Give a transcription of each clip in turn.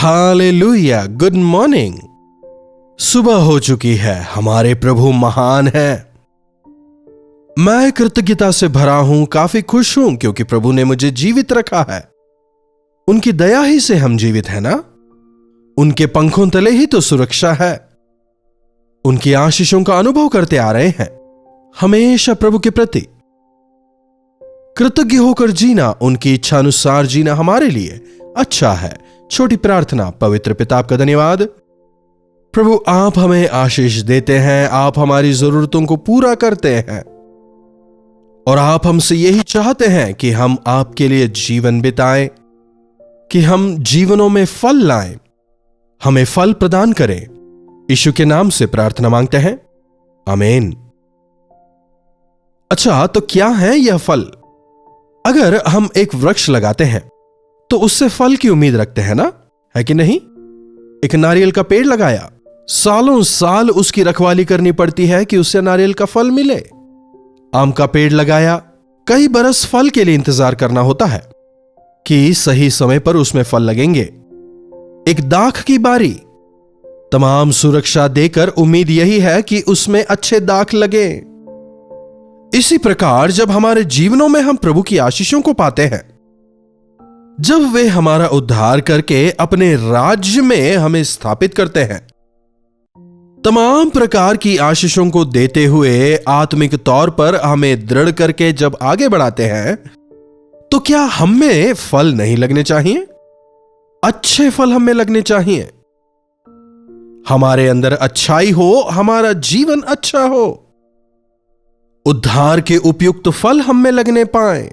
Hallelujah, good morning. सुबह हो चुकी है, हमारे प्रभु महान है। मैं कृतज्ञता से भरा हूं, काफी खुश हूं क्योंकि प्रभु ने मुझे जीवित रखा है। उनकी दया ही से हम जीवित हैं ना। उनके पंखों तले ही तो सुरक्षा है। उनकी आशीषों का अनुभव करते आ रहे हैं। हमेशा प्रभु के प्रति कृतज्ञ होकर जीना, उनकी इच्छा अनुसार जीना हमारे लिए अच्छा है। छोटी प्रार्थना। पवित्र पिता, आपका धन्यवाद प्रभु, आप हमें आशीष देते हैं, आप हमारी जरूरतों को पूरा करते हैं और आप हमसे यही चाहते हैं कि हम आपके लिए जीवन बिताएं, कि हम जीवनों में फल लाएं, हमें फल प्रदान करें। यीशु के नाम से प्रार्थना मांगते हैं, आमीन। अच्छा, तो क्या है यह फल? अगर हम एक वृक्ष लगाते हैं तो उससे फल की उम्मीद रखते हैं ना, है कि नहीं? एक नारियल का पेड़ लगाया, सालों साल उसकी रखवाली करनी पड़ती है कि उससे नारियल का फल मिले। आम का पेड़ लगाया, कई बरस फल के लिए इंतजार करना होता है कि सही समय पर उसमें फल लगेंगे। एक दाख की बारी, तमाम सुरक्षा देकर उम्मीद यही है कि उसमें अच्छे दाख लगे। इसी प्रकार जब हमारे जीवनों में हम प्रभु की आशीषों को पाते हैं, जब वे हमारा उद्धार करके अपने राज्य में हमें स्थापित करते हैं, तमाम प्रकार की आशीषों को देते हुए आत्मिक तौर पर हमें दृढ़ करके जब आगे बढ़ाते हैं, तो क्या हमें फल नहीं लगने चाहिए? अच्छे फल हमें लगने चाहिए। हमारे अंदर अच्छाई हो, हमारा जीवन अच्छा हो, उद्धार के उपयुक्त फल हम में लगने पाए।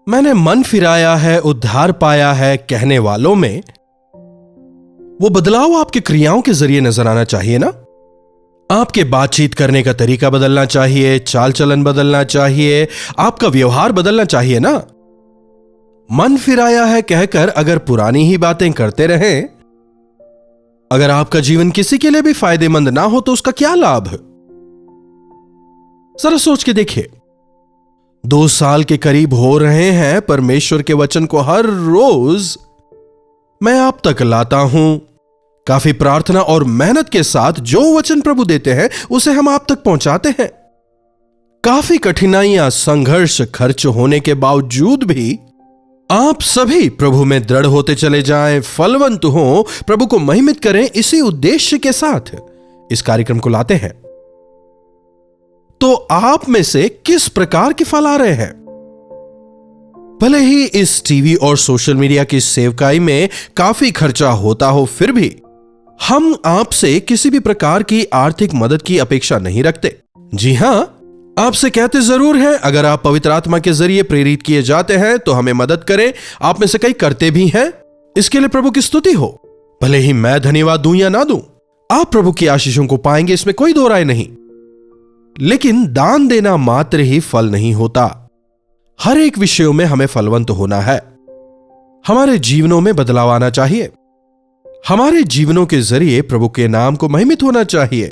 मैंने मन फिराया है, उद्धार पाया है कहने वालों में वो बदलाव आपके क्रियाओं के जरिए नजर आना चाहिए ना। आपके बातचीत करने का तरीका बदलना चाहिए, चाल चलन बदलना चाहिए, आपका व्यवहार बदलना चाहिए ना। मन फिराया है कहकर अगर पुरानी ही बातें करते रहें, अगर आपका जीवन किसी के लिए भी फायदेमंद ना हो तो उसका क्या लाभ? जरा सोच के देखिए। 2 साल के करीब हो रहे हैं परमेश्वर के वचन को हर रोज मैं आप तक लाता हूं। काफी प्रार्थना और मेहनत के साथ जो वचन प्रभु देते हैं उसे हम आप तक पहुंचाते हैं। काफी कठिनाइयां, संघर्ष, खर्च होने के बावजूद भी आप सभी प्रभु में दृढ़ होते चले जाएं, फलवंत हों, प्रभु को महिमित करें, इसी उद्देश्य के साथ इस कार्यक्रम को लाते हैं। तो आप में से किस प्रकार के फल आ रहे हैं? भले ही इस टीवी और सोशल मीडिया की सेवकाई में काफी खर्चा होता हो, फिर भी हम आपसे किसी भी प्रकार की आर्थिक मदद की अपेक्षा नहीं रखते। जी हां, आपसे कहते जरूर हैं, अगर आप पवित्र आत्मा के जरिए प्रेरित किए जाते हैं तो हमें मदद करें। आप में से कई करते भी हैं, इसके लिए प्रभु की स्तुति हो। भले ही मैं धन्यवाद दूं या ना दूं, आप प्रभु की आशीषों को पाएंगे, इसमें कोई दो राय नहीं। लेकिन दान देना मात्र ही फल नहीं होता। हर एक विषयों में हमें फलवंत होना है। हमारे जीवनों में बदलाव आना चाहिए। हमारे जीवनों के जरिए प्रभु के नाम को महिमित होना चाहिए।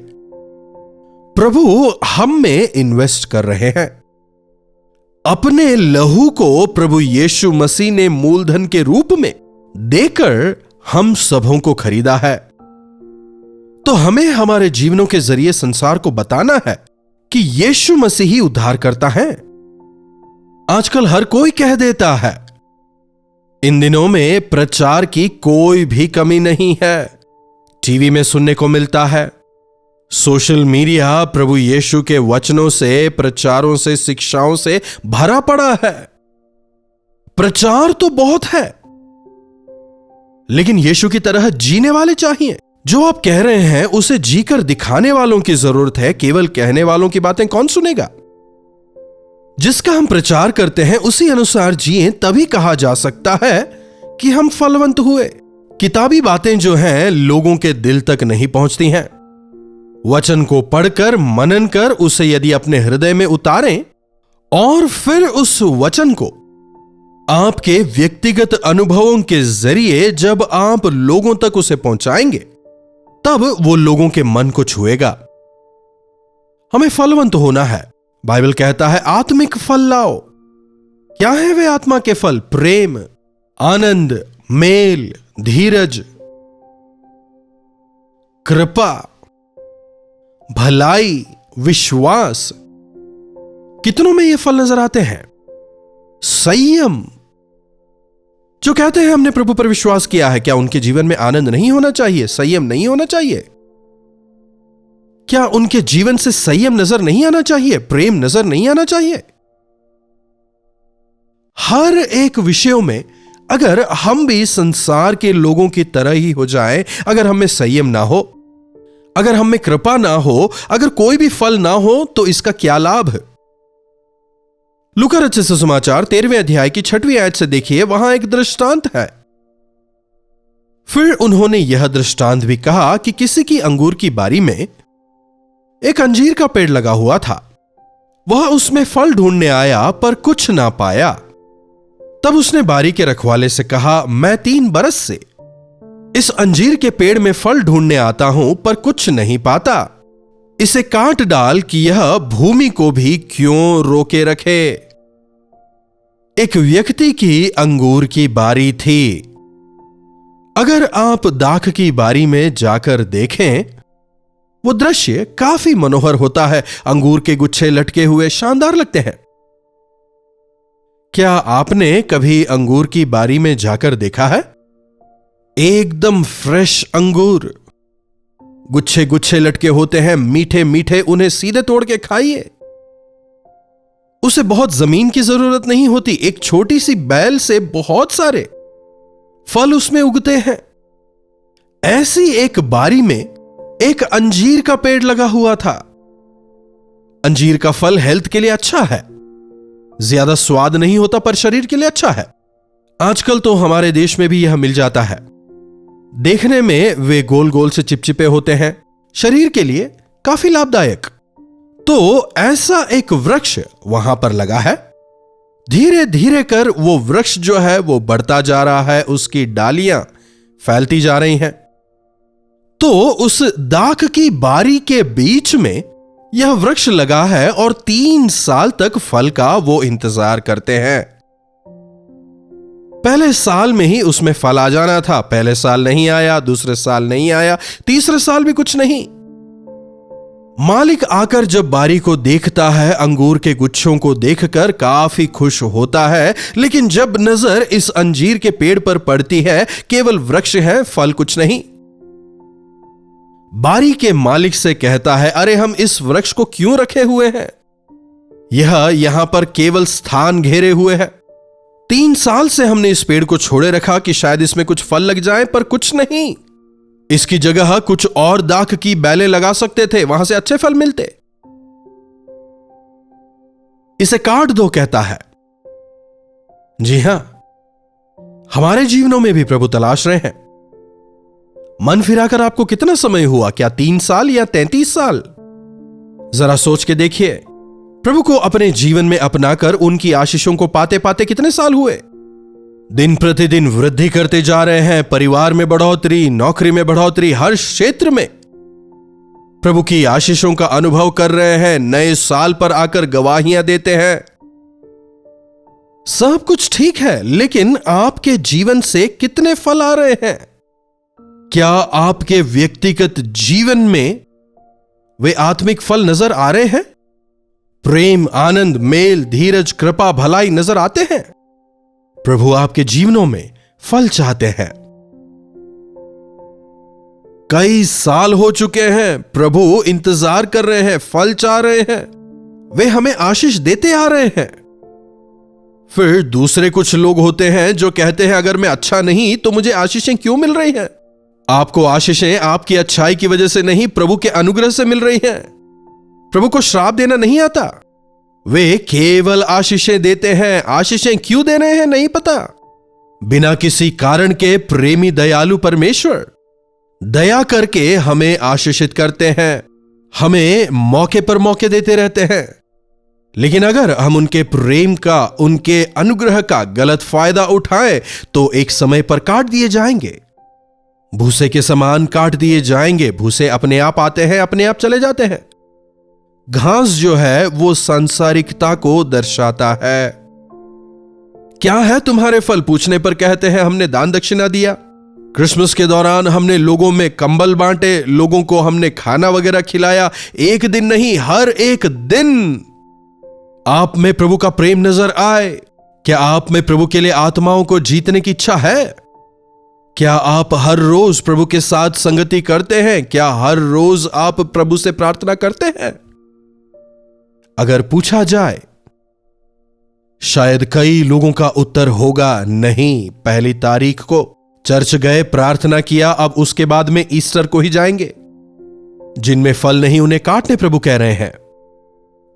प्रभु हम में इन्वेस्ट कर रहे हैं। अपने लहू को प्रभु यीशु मसीह ने मूलधन के रूप में देकर हम सबों को खरीदा है। तो हमें हमारे जीवनों के जरिए संसार को बताना है कि यीशु मसीह ही उद्धार करता है। आजकल हर कोई कह देता है। इन दिनों में प्रचार की कोई भी कमी नहीं है। टीवी में सुनने को मिलता है, सोशल मीडिया प्रभु यीशु के वचनों से, प्रचारों से, शिक्षाओं से भरा पड़ा है। प्रचार तो बहुत है, लेकिन यीशु की तरह जीने वाले चाहिए। जो आप कह रहे हैं उसे जीकर दिखाने वालों की जरूरत है। केवल कहने वालों की बातें कौन सुनेगा? जिसका हम प्रचार करते हैं उसी अनुसार जिए, तभी कहा जा सकता है कि हम फलवंत हुए। किताबी बातें जो हैं लोगों के दिल तक नहीं पहुंचती हैं। वचन को पढ़कर, मनन कर, उसे यदि अपने हृदय में उतारें और फिर उस वचन को आपके व्यक्तिगत अनुभवों के जरिए जब आप लोगों तक उसे पहुंचाएंगे, तब वो लोगों के मन को छुएगा। हमें फलवंत होना है। बाइबल कहता है आत्मिक फल लाओ। क्या है वे आत्मा के फल? प्रेम, आनंद, मेल, धीरज, कृपा, भलाई, विश्वास। कितनों में ये फल नजर आते हैं? संयम। जो कहते हैं हमने प्रभु पर विश्वास किया है, क्या उनके जीवन में आनंद नहीं होना चाहिए, संयम नहीं होना चाहिए? क्या उनके जीवन से संयम नजर नहीं आना चाहिए, प्रेम नजर नहीं आना चाहिए? हर एक विषयों में अगर हम भी संसार के लोगों की तरह ही हो जाएं, अगर हम में संयम ना हो, अगर हम में कृपा ना हो, अगर कोई भी फल ना हो, तो इसका क्या लाभ है? लूका रचित सुसमाचार 13वें अध्याय की 6वीं आयत से देखिए, वहां एक दृष्टांत है। फिर उन्होंने यह दृष्टांत भी कहा कि किसी की अंगूर की बारी में एक अंजीर का पेड़ लगा हुआ था। वह उसमें फल ढूंढने आया पर कुछ ना पाया। तब उसने बारी के रखवाले से कहा, मैं 3 बरस से इस अंजीर के पेड़ में फल ढूंढने आता हूं पर कुछ नहीं पाता। इसे काट डाल कि यह भूमि को भी क्यों रोके रखे। एक व्यक्ति की अंगूर की बारी थी। अगर आप दाख की बारी में जाकर देखें, वो दृश्य काफी मनोहर होता है। अंगूर के गुच्छे लटके हुए शानदार लगते हैं। क्या आपने कभी अंगूर की बारी में जाकर देखा है? एकदम फ्रेश अंगूर, गुच्छे गुच्छे लटके होते हैं, मीठे मीठे। उन्हें सीधे तोड़ के खाइए। उसे बहुत जमीन की जरूरत नहीं होती। एक छोटी सी बैल से बहुत सारे फल उसमें उगते हैं। ऐसी एक बारी में एक अंजीर का पेड़ लगा हुआ था। अंजीर का फल हेल्थ के लिए अच्छा है। ज्यादा स्वाद नहीं होता पर शरीर के लिए अच्छा है। आजकल तो हमारे देश में भी यह मिल जाता है। देखने में वे गोल गोल से चिपचिपे होते हैं, शरीर के लिए काफी लाभदायक। तो ऐसा एक वृक्ष वहां पर लगा है। धीरे धीरे कर वो वृक्ष जो है वो बढ़ता जा रहा है, उसकी डालियां फैलती जा रही हैं। तो उस दाख की बारी के बीच में यह वृक्ष लगा है और 3 साल तक फल का वो इंतजार करते हैं। पहले साल में ही उसमें फल आ जाना था। पहले साल नहीं आया, दूसरे साल नहीं आया, तीसरे साल भी कुछ नहीं। मालिक आकर जब बारी को देखता है, अंगूर के गुच्छों को देखकर काफी खुश होता है। लेकिन जब नजर इस अंजीर के पेड़ पर पड़ती है, केवल वृक्ष है, फल कुछ नहीं। बारी के मालिक से कहता है, अरे हम इस वृक्ष को क्यों रखे हुए हैं? यह यहां पर केवल स्थान घेरे हुए है। 3 साल से हमने इस पेड़ को छोड़े रखा कि शायद इसमें कुछ फल लग जाए, पर कुछ नहीं। इसकी जगह कुछ और दाख की बैलें लगा सकते थे, वहां से अच्छे फल मिलते। इसे काट दो, कहता है। जी हां, हमारे जीवनों में भी प्रभु तलाश रहे हैं। मन फिराकर आपको कितना समय हुआ? क्या 3 साल या 33 साल? जरा सोच के देखिए। प्रभु को अपने जीवन में अपनाकर उनकी आशीषों को पाते पाते कितने साल हुए? दिन प्रतिदिन वृद्धि करते जा रहे हैं। परिवार में बढ़ोतरी, नौकरी में बढ़ोतरी, हर क्षेत्र में प्रभु की आशीषों का अनुभव कर रहे हैं। नए साल पर आकर गवाहियां देते हैं। सब कुछ ठीक है, लेकिन आपके जीवन से कितने फल आ रहे हैं? क्या आपके व्यक्तिगत जीवन में वे आत्मिक फल नजर आ रहे हैं? प्रेम, आनंद, मेल, धीरज, कृपा, भलाई नजर आते हैं? प्रभु आपके जीवनों में फल चाहते हैं। कई साल हो चुके हैं, प्रभु इंतजार कर रहे हैं, फल चाह रहे हैं। वे हमें आशीष देते आ रहे हैं। फिर दूसरे कुछ लोग होते हैं जो कहते हैं, अगर मैं अच्छा नहीं तो मुझे आशीषें क्यों मिल रही हैं? आपको आशीषें आपकी अच्छाई की वजह से नहीं, प्रभु के अनुग्रह से मिल रही हैं। प्रभु को श्राप देना नहीं आता। वे केवल आशीषें देते हैं। आशीषें क्यों दे रहे हैं नहीं पता। बिना किसी कारण के प्रेमी दयालु परमेश्वर दया करके हमें आशीषित करते हैं, हमें मौके पर मौके देते रहते हैं। लेकिन अगर हम उनके प्रेम का, उनके अनुग्रह का गलत फायदा उठाएं तो एक समय पर काट दिए जाएंगे। भूसे के समान काट दिए जाएंगे। भूसे अपने आप आते हैं, अपने आप चले जाते हैं। घास जो है वो सांसारिकता को दर्शाता है। क्या है तुम्हारे फल पूछने पर कहते हैं हमने दान दक्षिणा दिया। क्रिसमस के दौरान हमने लोगों में कंबल बांटे, लोगों को हमने खाना वगैरह खिलाया। एक दिन नहीं, हर एक दिन आप में प्रभु का प्रेम नजर आए। क्या आप में प्रभु के लिए आत्माओं को जीतने की इच्छा है? क्या आप हर रोज प्रभु के साथ संगति करते हैं? क्या हर रोज आप प्रभु से प्रार्थना करते हैं? अगर पूछा जाए, शायद कई लोगों का उत्तर होगा नहीं। पहली तारीख को चर्च गए, प्रार्थना किया, अब उसके बाद में ईस्टर को ही जाएंगे। जिनमें फल नहीं उन्हें काटने प्रभु कह रहे हैं।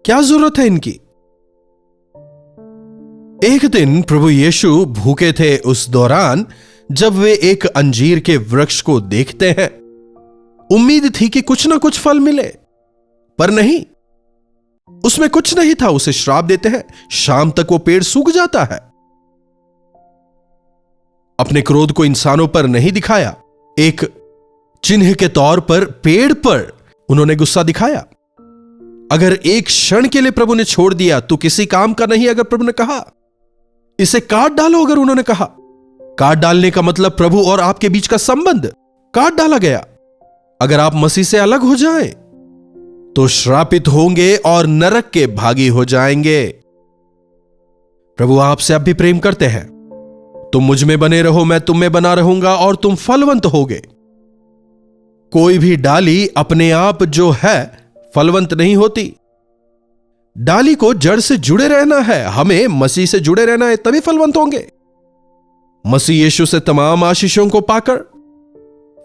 क्या जरूरत है इनकी? एक दिन प्रभु यीशु भूखे थे। उस दौरान जब वे एक अंजीर के वृक्ष को देखते हैं, उम्मीद थी कि कुछ ना कुछ फल मिले, पर नहीं, उसमें कुछ नहीं था। उसे श्राप देते हैं। शाम तक वो पेड़ सूख जाता है। अपने क्रोध को इंसानों पर नहीं दिखाया, एक चिन्ह के तौर पर पेड़ पर उन्होंने गुस्सा दिखाया। अगर एक क्षण के लिए प्रभु ने छोड़ दिया तो किसी काम का नहीं। अगर प्रभु ने कहा इसे काट डालो, अगर उन्होंने कहा, काट डालने का मतलब प्रभु और आपके बीच का संबंध काट डाला गया। अगर आप मसीह से अलग हो जाएं तो श्रापित होंगे और नरक के भागी हो जाएंगे। प्रभु आपसे अब भी प्रेम करते हैं। तुम मुझ में बने रहो, मैं तुम में बना रहूंगा और तुम फलवंत होगे। कोई भी डाली अपने आप जो है फलवंत नहीं होती। डाली को जड़ से जुड़े रहना है। हमें मसीह से जुड़े रहना है, तभी फलवंत होंगे। मसीह यीशु से तमाम आशीषों को पाकर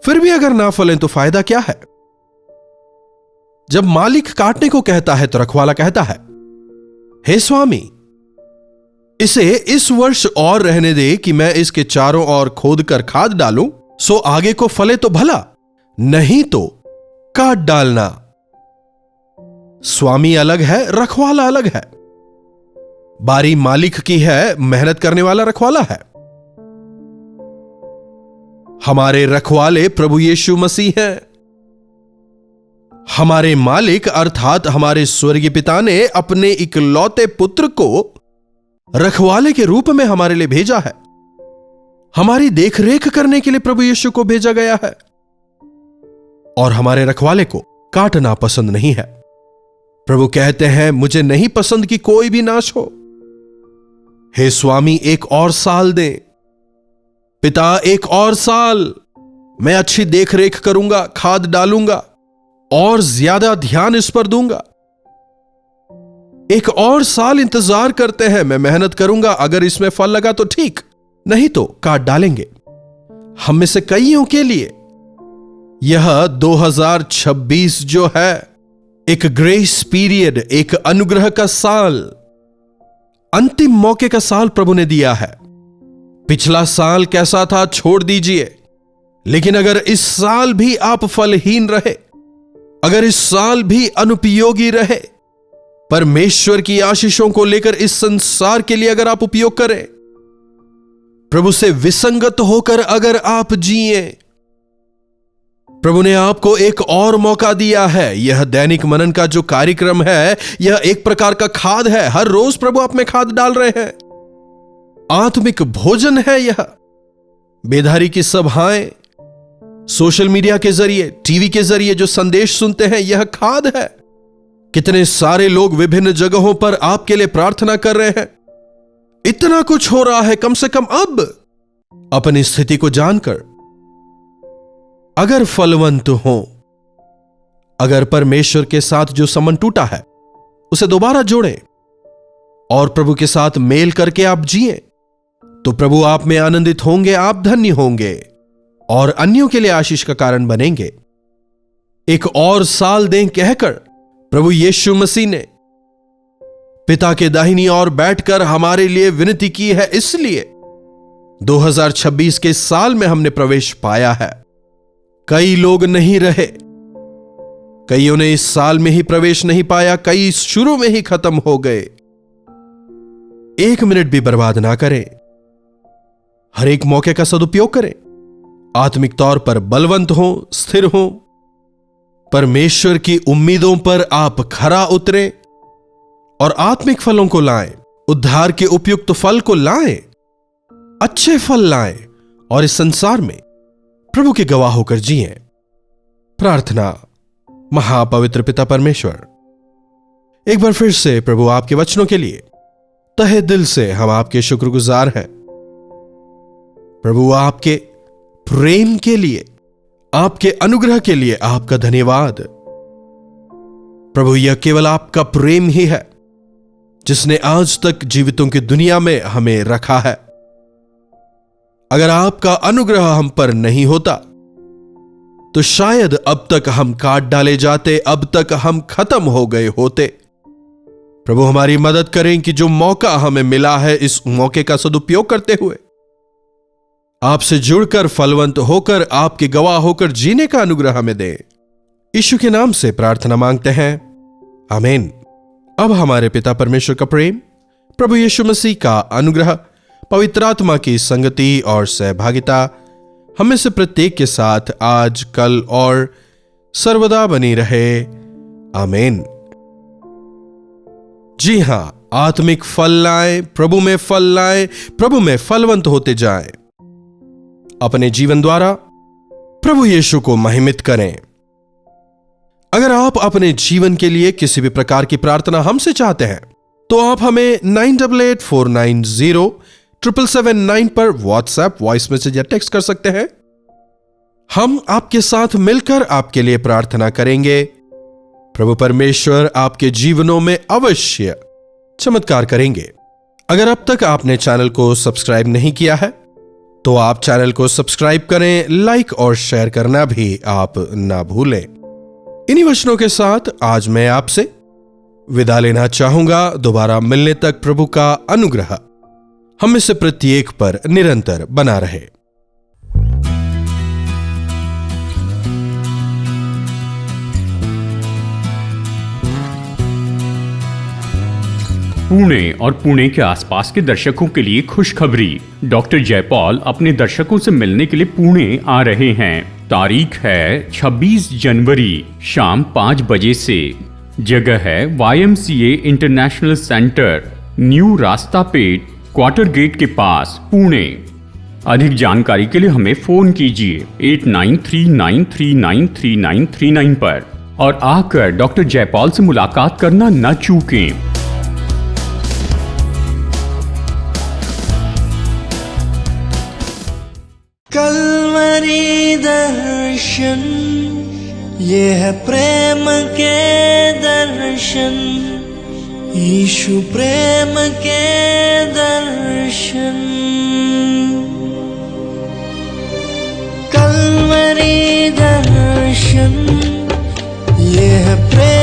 फिर भी अगर ना फलें तो फायदा क्या है? जब मालिक काटने को कहता है तो रखवाला कहता है, हे स्वामी, इसे इस वर्ष और रहने दे कि मैं इसके चारों ओर खोद कर खाद डालूं, सो आगे को फले तो भला, नहीं तो काट डालना। स्वामी अलग है, रखवाला अलग है। बारी मालिक की है, मेहनत करने वाला रखवाला है। हमारे रखवाले प्रभु यीशु मसीह हैं। हमारे मालिक अर्थात हमारे स्वर्गीय पिता ने अपने इकलौते पुत्र को रखवाले के रूप में हमारे लिए भेजा है। हमारी देखरेख करने के लिए प्रभु यीशु को भेजा गया है। और हमारे रखवाले को काटना पसंद नहीं है। प्रभु कहते हैं, मुझे नहीं पसंद कि कोई भी नाश हो। हे स्वामी, एक और साल दे। पिता, एक और साल मैं अच्छी देखरेख करूंगा, खाद डालूंगा और ज्यादा ध्यान इस पर दूंगा। एक और साल इंतजार करते हैं, मैं मेहनत करूंगा। अगर इसमें फल लगा तो ठीक, नहीं तो काट डालेंगे। हम में से कईयों के लिए यह 2026 जो है एक ग्रेस पीरियड, एक अनुग्रह का साल, अंतिम मौके का साल प्रभु ने दिया है। पिछला साल कैसा था छोड़ दीजिए, लेकिन अगर इस साल भी आप फलहीन रहे, अगर इस साल भी अनुपयोगी रहे, परमेश्वर की आशीषों को लेकर इस संसार के लिए अगर आप उपयोग करें, प्रभु से विसंगत होकर अगर आप जिए, प्रभु ने आपको एक और मौका दिया है। यह दैनिक मनन का जो कार्यक्रम है, यह एक प्रकार का खाद है। हर रोज प्रभु आप में खाद डाल रहे हैं। आत्मिक भोजन है यह। बेदारी की सभाएं, सोशल मीडिया के जरिए, टीवी के जरिए जो संदेश सुनते हैं, यह खाद है। कितने सारे लोग विभिन्न जगहों पर आपके लिए प्रार्थना कर रहे हैं। इतना कुछ हो रहा है। कम से कम अब अपनी स्थिति को जानकर अगर फलवंत हो, अगर परमेश्वर के साथ जो संबंध टूटा है उसे दोबारा जोड़ें और प्रभु के साथ मेल करके आप जिए, तो प्रभु आप में आनंदित होंगे, आप धन्य होंगे और अन्यों के लिए आशीष का कारण बनेंगे। एक और साल दें कहकर प्रभु यीशु मसीह ने पिता के दाहिनी ओर बैठकर हमारे लिए विनती की है। इसलिए 2026 के साल में हमने प्रवेश पाया है। कई लोग नहीं रहे, कईयों ने इस साल में ही प्रवेश नहीं पाया, कई शुरू में ही खत्म हो गए। एक मिनट भी बर्बाद ना करें, हर एक मौके का सदुपयोग करें। आत्मिक तौर पर बलवंत हो, स्थिर हो, परमेश्वर की उम्मीदों पर आप खरा उतरें और आत्मिक फलों को लाएं, उद्धार के उपयुक्त फल को लाएं। अच्छे फल लाएं और इस संसार में प्रभु के गवाह होकर जिएं। प्रार्थना। महापवित्र पिता परमेश्वर, एक बार फिर से प्रभु आपके वचनों के लिए तहे दिल से हम आपके शुक्रगुजार हैं। प्रभु आपके प्रेम के लिए, आपके अनुग्रह के लिए आपका धन्यवाद। प्रभु यह केवल आपका प्रेम ही है जिसने आज तक जीवितों की दुनिया में हमें रखा है। अगर आपका अनुग्रह हम पर नहीं होता तो शायद अब तक हम काट डाले जाते, अब तक हम खत्म हो गए होते। प्रभु हमारी मदद करें कि जो मौका हमें मिला है इस मौके का सदुपयोग करते हुए आपसे जुड़कर, फलवंत होकर, आपके गवाह होकर जीने का अनुग्रह हमें दें। यीशु के नाम से प्रार्थना मांगते हैं, आमीन। अब हमारे पिता परमेश्वर का प्रेम, प्रभु यीशु मसीह का अनुग्रह, पवित्र आत्मा की संगति और सहभागिता हमें से प्रत्येक के साथ आज, कल और सर्वदा बनी रहे, आमीन। जी हां, आत्मिक फल लाएं, प्रभु में फल लाएं, प्रभु में फलवंत होते जाएं। अपने जीवन द्वारा प्रभु यीशु को महिमित करें। अगर आप अपने जीवन के लिए किसी भी प्रकार की प्रार्थना हमसे चाहते हैं तो आप हमें 9884907779 पर व्हाट्सएप वॉइस मैसेज या टेक्स्ट कर सकते हैं। हम आपके साथ मिलकर आपके लिए प्रार्थना करेंगे। प्रभु परमेश्वर आपके जीवनों में अवश्य चमत्कार करेंगे। अगर अब तक आपने चैनल को सब्सक्राइब नहीं किया है तो आप चैनल को सब्सक्राइब करें, लाइक और शेयर करना भी आप ना भूलें। इन्हीं वचनों के साथ आज मैं आपसे विदा लेना चाहूंगा। दोबारा मिलने तक प्रभु का अनुग्रह हम में से प्रत्येक पर निरंतर बना रहे। पुणे और पुणे के आसपास के दर्शकों के लिए खुशखबरी। डॉक्टर जयपॉल अपने दर्शकों से मिलने के लिए पुणे आ रहे हैं। तारीख है 26 जनवरी शाम 5 बजे से। जगह है YMCA इंटरनेशनल सेंटर, न्यू रास्ता पेट, क्वार्टर गेट के पास, पुणे। अधिक जानकारी के लिए हमें फोन कीजिए 8939393939 पर और आकर डॉक्टर जयपॉल से मुलाकात करना न चूकें। कल्वरी दर्शन, ये है प्रेम के दर्शन, यीशु प्रेम के दर्शन। कल्वरी दर्शन, ये है प्रेम